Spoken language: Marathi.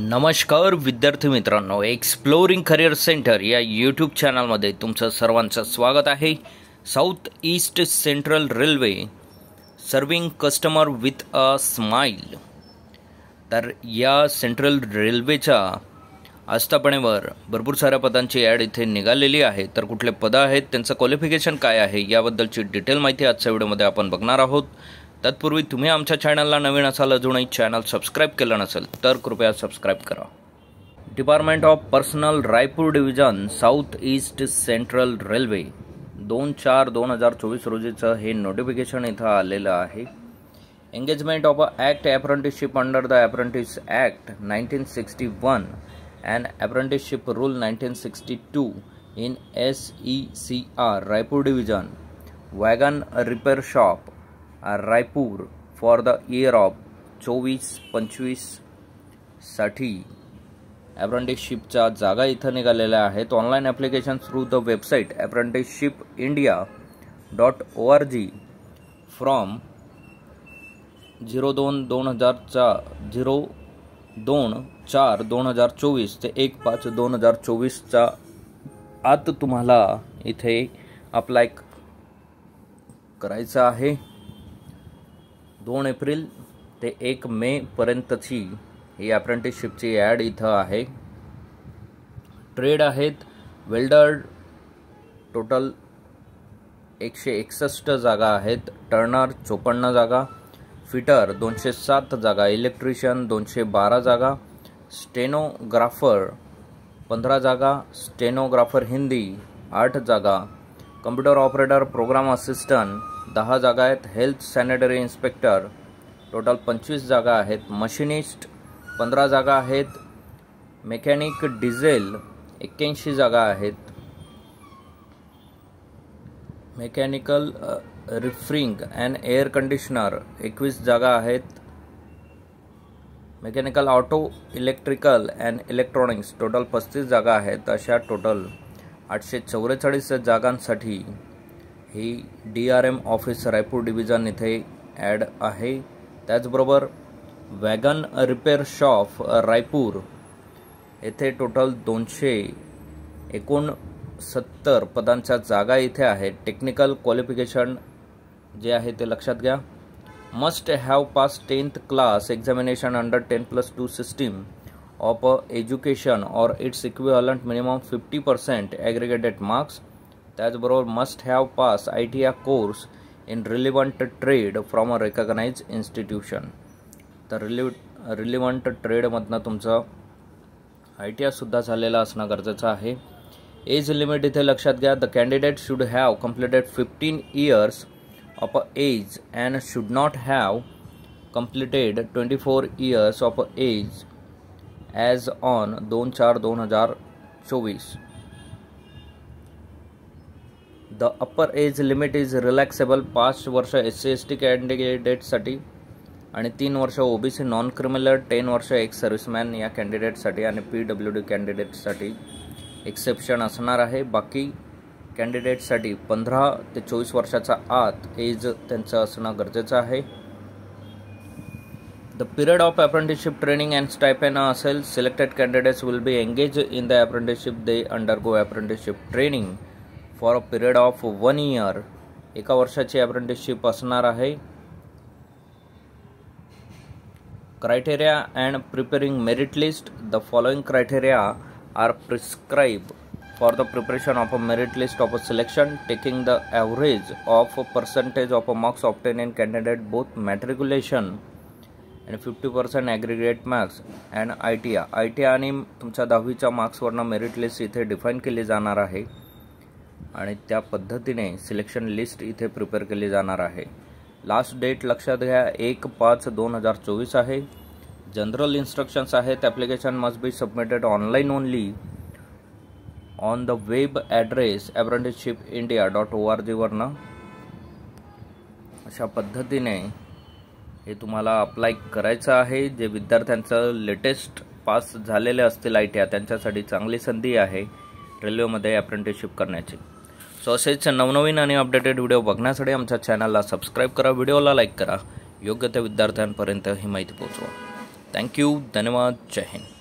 नमस्कार विद्यार्थी मित्रांनो, एक्सप्लोरिंग करिअर सेंटर या यूट्यूब चॅनलमध्ये तुमचं सर्वांचं स्वागत आहे। South east central railway serving customer with a smile. तर या सेंट्रल रेल्वेच्या आस्थापनेवर भरपूर साऱ्या पदांची ॲड इथे निघालेली आहे। तर कुठले पद आहेत, त्यांचं क्वालिफिकेशन काय आहे, याबद्दलची डिटेल माहिती आजच्या व्हिडिओमध्ये आपण बघणार आहोत। तत्पूर्वी तुम्ही आमच्या चॅनलला नवीन असाल, अजूनही चॅनल सबस्क्राइब केलं नसेल तर कृपया सबस्क्राइब करा। Department of personal Raipur division south east central railway 2/4/2024 रोजीचं हे नोटिफिकेशन इथं आलेलं आहे। Engagement of act apprenticeship under the apprentice act 1961 and apprenticeship rule 1962 in SECR Raipur division wagon repair shop Raipur for the year of 24-25 साठी अप्रेंटिसशिपच्या जागा इथं निघालेल्या आहेत। Online application through the website apprenticeshippindia.org from 02/4/2024 ते 1/5/2024 आत तुम्हाला इथे अप्लाय करायचं आहे। 2 एप्रिल ते 1 मे पर्यंतची ही अप्रेंटिसशिपची ॲड इथं आहे। ट्रेड आहेत वेल्डर, टोटल 161 जागा आहेत। टर्नर 54 जागा, फिटर 207 जागा, इलेक्ट्रिशियन 212 जागा, स्टेनोग्राफर 15 जागा, स्टेनोग्राफर हिंदी 8 जागा, कम्प्युटर ऑपरेटर, प्रोग्राम असिस्टंट 10 जागा आहेत। हेल्थ सॅनिटरी इन्स्पेक्टर टोटल 25 जागा आहेत। मशिनिस्ट 15 जागा आहेत। मेकॅनिक डिझेल 81 जागा आहेत। मेकॅनिकल रिफ्रिंग अँड एअर कंडिशनर 21 जागा आहेत। Mechanical auto, electrical and electronics total 35 जागा आहेत। अशा टोटल 844 जागांसाठी ही DRM ऑफिस रायपूर डिव्हिजन इथे ॲड आहे। त्याचबरोबर वॅगन रिपेअर शॉप रायपूर येथे टोटल 269 पदांच्या जागा इथे आहेत। टेक्निकल क्वालिफिकेशन जे आहे ते लक्षात घ्या। Must have pass 10th class examination under 10+2 system of education और its equivalent minimum 50% aggregated marks. त्याचबरोबर must have pass ITI course in relevant trade from a recognise institution. तर रिलिव्हंट ट्रेडमधनं तुमचं ITI सुद्धा झालेलं असणं गरजेचं आहे। एज लिमिट इथे लक्षात घ्या। The candidate should have completed 15 years of age and should not have completed 24 years of age as on 2/4/2024। The upper age limit is relaxable 5 वर्ष SC/ST कॅन्डिडेटसाठी आणि 3 वर्ष OBC नॉन क्रिमिनल, 10 वर्ष एक्स सर्व्हिसमॅन या कॅन्डिडेटसाठी आणि PWD कॅन्डिडेटसाठी एक्सेप्शन असणार आहे। बाकी कॅन्डिडेटसाठी 15 ते 24 वर्षाचा आत एज त्यांचं असणं गरजेचं आहे। The period of apprenticeship training and stipend असेल। Selected candidates will be engage in the apprenticeship they undergo apprenticeship training for a period of 1 year। 1 वर्षाची अप्रेंटिसशिप असणार आहे। Criteria and preparing merit list. The following criteria are prescribe for the preparation of a merit list of a selection taking the average of percentage of a marks obtain in candidate both matriculation and 50% aggregate marks and ITI आणि तुमच्या 10वीच्या मार्क्सवरनं मेरिट लिस्ट इथे डिफाईन केली जाणार आहे आणि त्या पद्धतीने सिलेक्शन लिस्ट इथे प्रिपेअर केली जाणार आहे। लास्ट डेट लक्षात घ्या 1/5/2024 आहे। जनरल इन्स्ट्रक्शन्स आहेत। Application must be submitted online only on the web address apprenticeshippindia.org वरनं। अशा पद्धतीने हे तुम्हाला अप्लाय करायचं आहे। जे विद्यार्थ्यांचं लेटेस्ट पास झालेले असतील ITI त्यांच्यासाठी चांगली संधी आहे रेल्वेमध्ये अप्रेंटिसशिप करण्याची। सो असेच नवनवीन आणि अपडेटेड व्हिडिओ बघण्यासाठी आमच्या चॅनलला सबस्क्राईब करा, व्हिडिओला लाईक करा, योग्य त्या विद्यार्थ्यांपर्यंत ही माहिती पोहोचवा। थँक्यू, धन्यवाद, जय हिंद।